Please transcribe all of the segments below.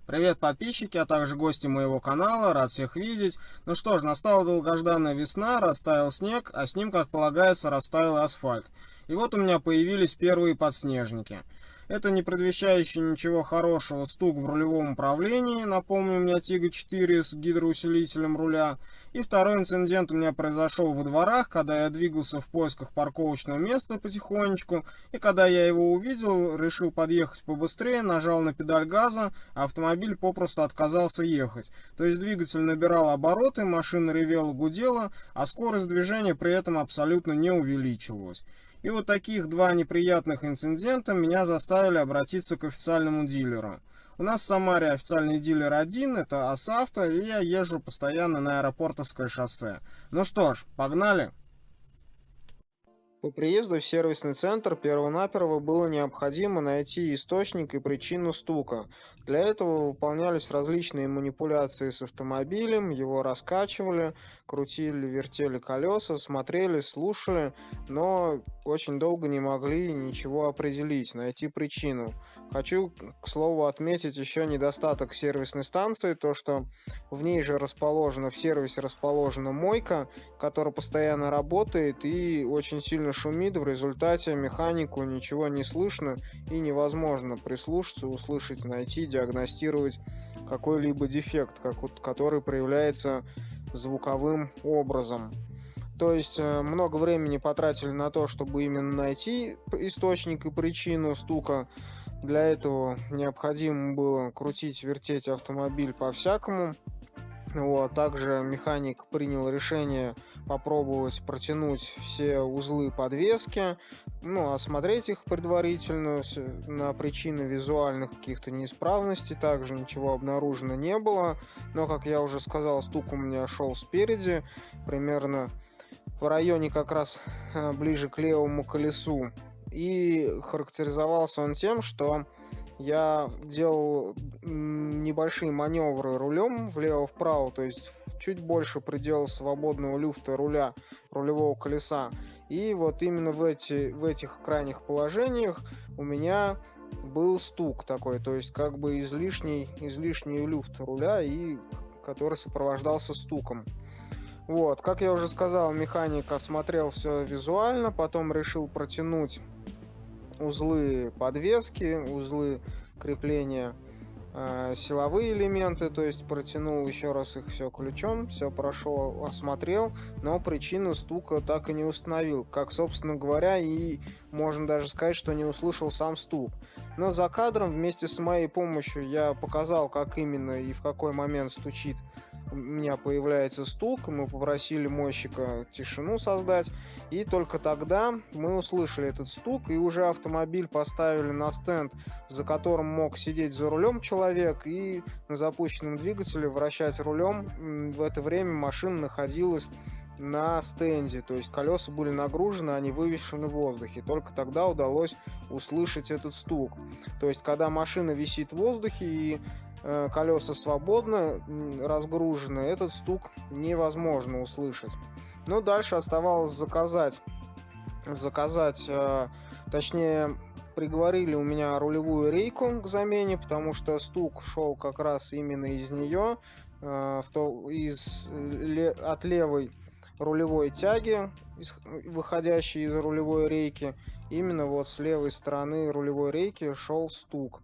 Привет, подписчики, а также гости моего канала, рад всех видеть. Ну что ж, настала долгожданная весна, растаял снег, а с ним, как полагается, растаял асфальт. И вот у меня появились первые подснежники. Это не предвещающий ничего хорошего стук в рулевом управлении, напомню, у меня Тига-4 с гидроусилителем руля. И второй инцидент у меня произошел во дворах, когда я двигался в поисках парковочного места потихонечку, и когда я его увидел, решил подъехать побыстрее, нажал на педаль газа, а автомобиль попросту отказался ехать. То есть двигатель набирал обороты, машина ревела, гудела, а скорость движения при этом абсолютно не увеличивалась. И вот таких два неприятных инцидента меня заставили обратиться к официальному дилеру. У нас в Самаре официальный дилер один, это АСАвто, и я езжу постоянно на Аэропортовское шоссе. Ну что ж, погнали! По приезду в сервисный центр первонаперво было необходимо найти источник и причину стука. Для этого выполнялись различные манипуляции с автомобилем, его раскачивали, крутили, вертели колеса, смотрели, слушали, но очень долго не могли ничего определить, найти причину. Хочу, к слову, отметить еще недостаток сервисной станции, то что в ней же расположена, в сервисе расположена мойка, которая постоянно работает и очень сильно шумит, в результате механику ничего не слышно и невозможно прислушаться, услышать, найти, диагностировать какой-либо дефект, который проявляется звуковым образом. То есть много времени потратили на то, чтобы именно найти источник и причину стука. Для этого необходимо было крутить, вертеть автомобиль по-всякому. Вот. Также механик принял решение попробовать протянуть все узлы подвески, осмотреть их предварительно на причины визуальных каких-то неисправностей. Также ничего обнаружено не было, но, как я уже сказал, стук у меня шел спереди, примерно в районе как раз ближе к левому колесу. И характеризовался он тем, что я делал небольшие маневры рулем влево-вправо, то есть чуть больше предела свободного люфта руля, рулевого колеса. И вот именно в этих крайних положениях у меня был стук такой, то есть как бы излишний люфт руля, и который сопровождался стуком. Вот, как я уже сказал, механик осмотрел все визуально, потом решил протянуть узлы подвески, узлы крепления, силовые элементы, то есть протянул еще раз их все ключом, все прошел, осмотрел, но причину стука так и не установил, как, собственно говоря, и можно даже сказать, что не услышал сам стук. Но за кадром вместе с моей помощью я показал, как именно и в какой момент стучит, у меня появляется стук. Мы попросили мойщика тишину создать, и только тогда мы услышали этот стук, и уже автомобиль поставили на стенд, за которым мог сидеть за рулем человек и на запущенном двигателе вращать рулем. В это время машина находилась на стенде, то есть колеса были нагружены, они вывешены в воздухе. Только тогда удалось услышать этот стук. То есть когда машина висит в воздухе и колеса свободно разгружены, этот стук невозможно услышать. Но дальше оставалось заказать, точнее, приговорили у меня рулевую рейку к замене, потому что стук шел как раз именно из нее, от левой рулевой тяги, выходящей из рулевой рейки. Именно вот с левой стороны рулевой рейки шел стук.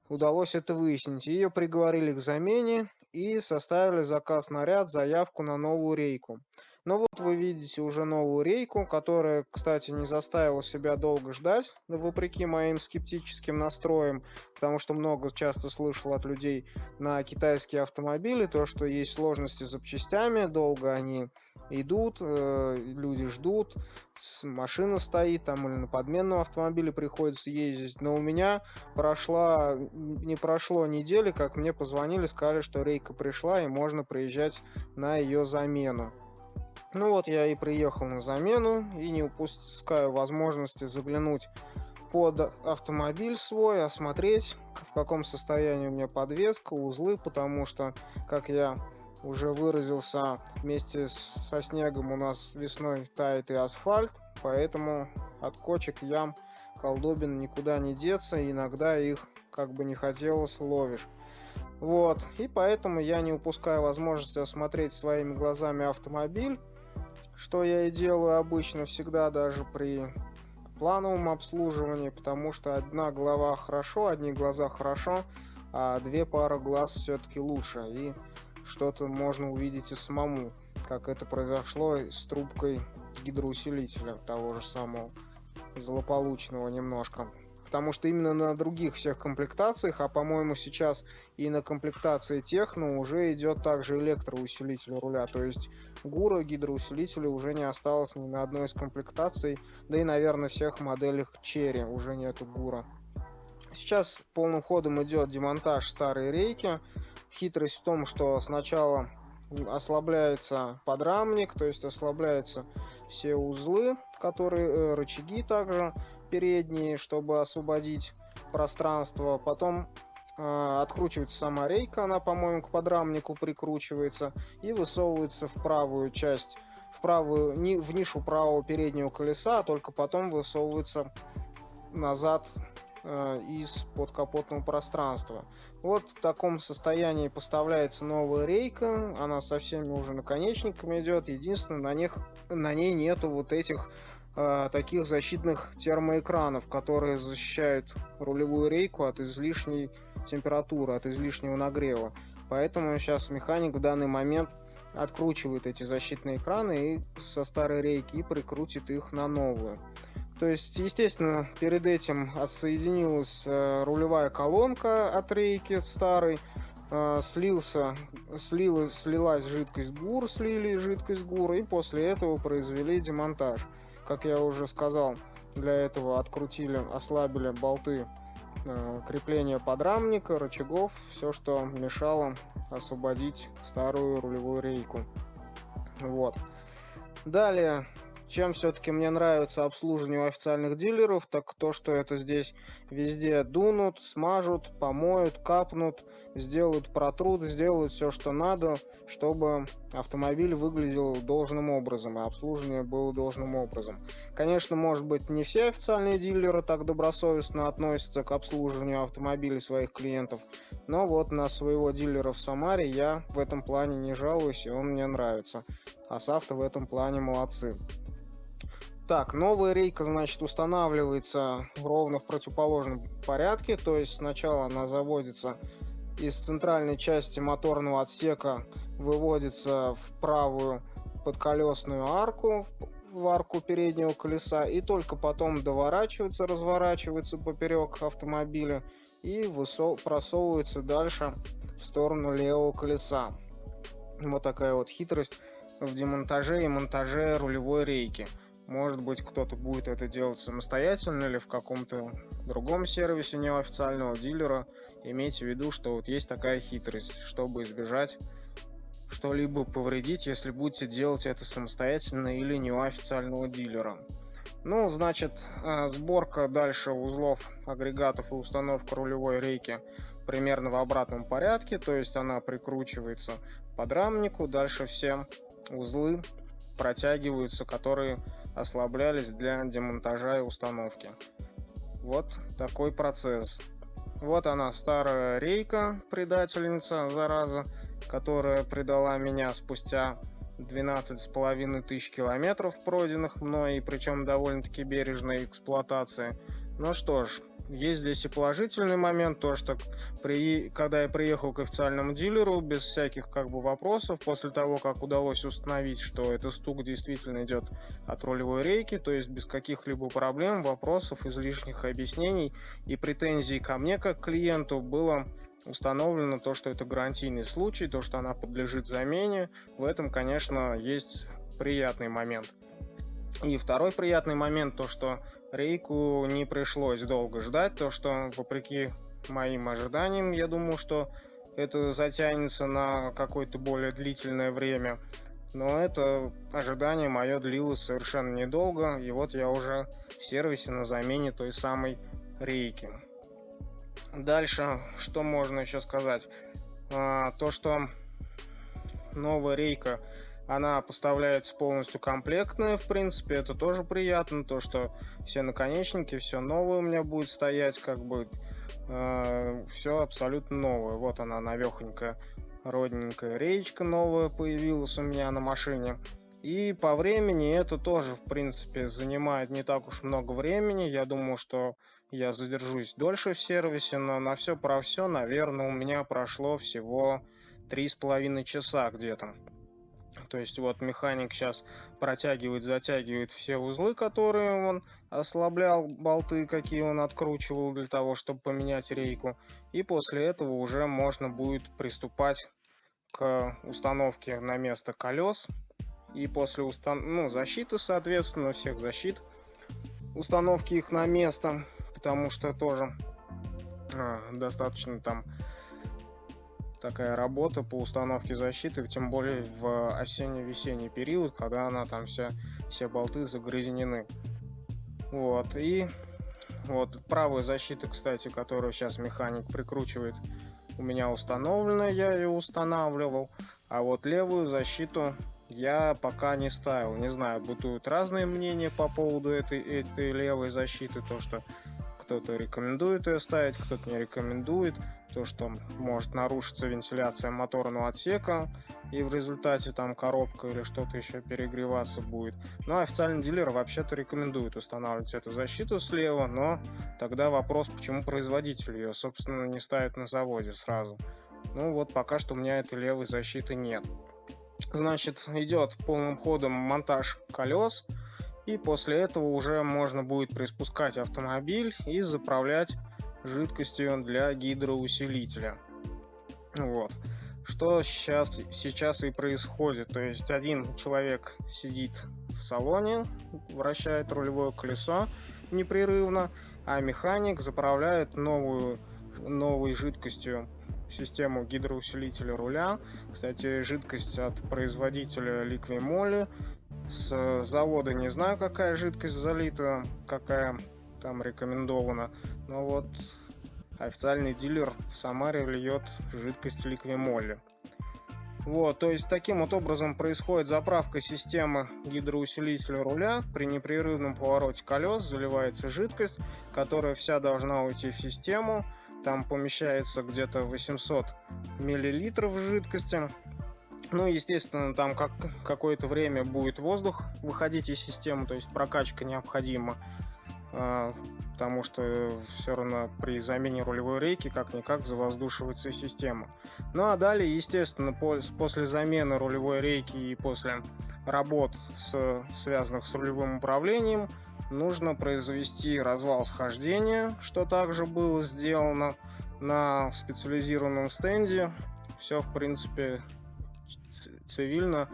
Удалось это выяснить. Ее приговорили к замене и составили заказ на ряд, заявку на новую рейку. Но вот вы видите уже новую рейку, которая, кстати, не заставила себя долго ждать, вопреки моим скептическим настроям, потому что часто слышал от людей на китайские автомобили то, что есть сложности с запчастями, долго они идут, люди ждут, машина стоит там или на подменном автомобиле приходится ездить. Но у меня не прошло недели, как мне позвонили, сказали, что рейка пришла и можно приезжать на ее замену. Ну вот я и приехал на замену, и не упускаю возможности заглянуть под автомобиль свой, осмотреть, в каком состоянии у меня подвеска, узлы, потому что, как я уже выразился, вместе со снегом у нас весной тает и асфальт, поэтому от кочек, ям, колдобин никуда не деться, и иногда их, как бы не хотелось, ловишь. Вот, и поэтому я не упускаю возможности осмотреть своими глазами автомобиль, что я и делаю обычно всегда, даже при плановом обслуживании, потому что одна голова хорошо, одни глаза хорошо, а две пары глаз все-таки лучше, и что-то можно увидеть и самому, как это произошло с трубкой гидроусилителя того же самого, злополучного немножко. Потому что именно на других всех комплектациях, а по-моему сейчас и на комплектации Техно уже идет также электроусилитель руля. То есть ГУРа, гидроусилителя уже не осталось ни на одной из комплектаций, да и, наверное, всех моделях Черри уже нету ГУРа. Сейчас полным ходом идет демонтаж старой рейки. Хитрость в том, что сначала ослабляется подрамник, то есть ослабляются все узлы, которые рычаги также передние, чтобы освободить пространство. Потом откручивается сама рейка, она, по-моему, к подрамнику прикручивается и высовывается в правую часть, в нишу правого переднего колеса, а только потом высовывается назад из подкапотного пространства. Вот в таком состоянии поставляется новая рейка, она со всеми уже наконечниками идет. Единственное, на ней нету вот этих таких защитных термоэкранов, которые защищают рулевую рейку от излишней температуры, от излишнего нагрева. Поэтому сейчас механик в данный момент откручивает эти защитные экраны со старой рейки и прикрутит их на новую. То есть, естественно, перед этим отсоединилась рулевая колонка от рейки старой, слилась жидкость ГУР, слили жидкость ГУР, и после этого произвели демонтаж. Как я уже сказал, для этого ослабили болты крепления подрамника, рычагов, все, что мешало освободить старую рулевую рейку. Вот. Далее, чем все-таки мне нравится обслуживание у официальных дилеров, так то, что это здесь везде дунут, смажут, помоют, капнут, протрут, сделают все, что надо, чтобы автомобиль выглядел должным образом и обслуживание было должным образом. Конечно, может быть, не все официальные дилеры так добросовестно относятся к обслуживанию автомобилей своих клиентов, но вот на своего дилера в Самаре я в этом плане не жалуюсь, и он мне нравится. А Савто в этом плане молодцы. Так, новая рейка, значит, устанавливается ровно в противоположном порядке, то есть сначала она заводится из центральной части моторного отсека, выводится в правую подколесную арку, в арку переднего колеса, и только потом доворачивается, разворачивается поперек автомобиля и просовывается дальше в сторону левого колеса. Вот такая вот хитрость в демонтаже и монтаже рулевой рейки. Может быть, кто-то будет это делать самостоятельно или в каком-то другом сервисе неофициального дилера. Имейте в виду, что вот есть такая хитрость, чтобы избежать что-либо повредить, если будете делать это самостоятельно или не у официального дилера. Ну, значит, сборка дальше узлов, агрегатов и установка рулевой рейки примерно в обратном порядке, то есть она прикручивается к подрамнику, дальше все узлы протягиваются, которые ослаблялись для демонтажа и установки. Вот такой процесс. Вот она, старая рейка, предательница, зараза, которая предала меня спустя 12,5 тысяч километров пройденных мной, и причем довольно-таки бережной эксплуатации. Ну что ж, есть здесь и положительный момент, то что когда я приехал к официальному дилеру без всяких вопросов, после того, как удалось установить, что этот стук действительно идет от рулевой рейки, то есть без каких-либо проблем, вопросов, излишних объяснений и претензий ко мне как клиенту, было установлено то, что это гарантийный случай, то, что она подлежит замене. В этом, конечно, есть приятный момент. И второй приятный момент, то что рейку не пришлось долго ждать, то что вопреки моим ожиданиям, я думаю, что это затянется на какое-то более длительное время. Но это ожидание мое длилось совершенно недолго, и вот я уже в сервисе на замене той самой рейки. Дальше, что можно еще сказать? То, что новая рейка, она поставляется полностью комплектная, в принципе, это тоже приятно. То, что все наконечники, все новое у меня будет стоять, все абсолютно новое. Вот она, навехонькая, родненькая речка новая появилась у меня на машине. И по времени это тоже, в принципе, занимает не так уж много времени. Я думаю, что я задержусь дольше в сервисе, но на все про все, наверное, у меня прошло всего 3,5 часа где-то. То есть вот механик сейчас протягивает, затягивает все узлы, которые он ослаблял, болты, какие он откручивал для того, чтобы поменять рейку. И после этого уже можно будет приступать к установке на место колес. И после защиты, соответственно, всех защит, установки их на место, потому что тоже достаточно там такая работа по установке защиты, тем более в осенне-весенний период, когда она там все болты загрязнены. Вот, и вот правая защита, кстати, которую сейчас механик прикручивает, у меня установлена, я ее устанавливал, а вот левую защиту я пока не ставил. Не знаю, бытуют разные мнения по поводу этой левой защиты, то, что кто-то рекомендует ее ставить, кто-то не рекомендует, то, что может нарушиться вентиляция моторного отсека, и в результате там коробка или что-то еще перегреваться будет. Но официальный дилер вообще-то рекомендует устанавливать эту защиту слева, но тогда вопрос, почему производитель ее, собственно, не ставит на заводе сразу. Ну вот пока что у меня этой левой защиты нет. Значит, идет полным ходом монтаж колес, и после этого уже можно будет приспускать автомобиль и заправлять жидкостью для гидроусилителя. Вот. Что сейчас и происходит. То есть один человек сидит в салоне, вращает рулевое колесо непрерывно, а механик заправляет новой жидкостью систему гидроусилителя руля. Кстати, жидкость от производителя Liqui Moly. С завода не знаю, какая жидкость залита, какая там рекомендована. Но вот официальный дилер в Самаре льет жидкость Liqui Moly. Вот, то есть таким вот образом происходит заправка системы гидроусилителя руля. При непрерывном повороте колес заливается жидкость, которая вся должна уйти в систему. Там помещается где-то 800 миллилитров жидкости. Ну, естественно, там какое-то время будет воздух выходить из системы, то есть прокачка необходима, потому что все равно при замене рулевой рейки как-никак завоздушивается система. Ну, а далее, естественно, после замены рулевой рейки и после работ, связанных с рулевым управлением, нужно произвести развал схождения, что также было сделано на специализированном стенде. Все, в принципе, цивильно,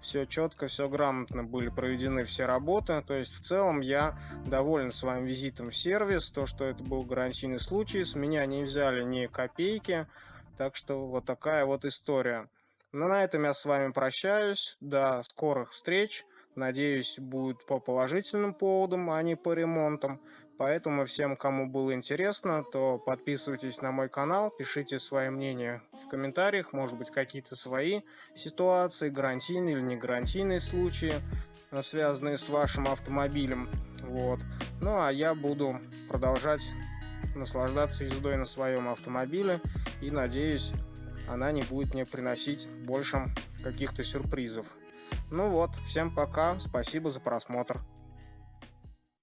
все четко, все грамотно были проведены все работы. То есть в целом я доволен своим визитом в сервис. То, что это был гарантийный случай, с меня не взяли ни копейки. Так что вот такая вот история. Но на этом я с вами прощаюсь. До скорых встреч. Надеюсь, будет по положительным поводам, а не по ремонтам. Поэтому всем, кому было интересно, то подписывайтесь на мой канал, пишите свои мнения в комментариях, может быть, какие-то свои ситуации, гарантийные или не гарантийные случаи, связанные с вашим автомобилем. Вот. Ну, а я буду продолжать наслаждаться ездой на своем автомобиле и, надеюсь, она не будет мне приносить больше каких-то сюрпризов. Ну вот, всем пока, спасибо за просмотр.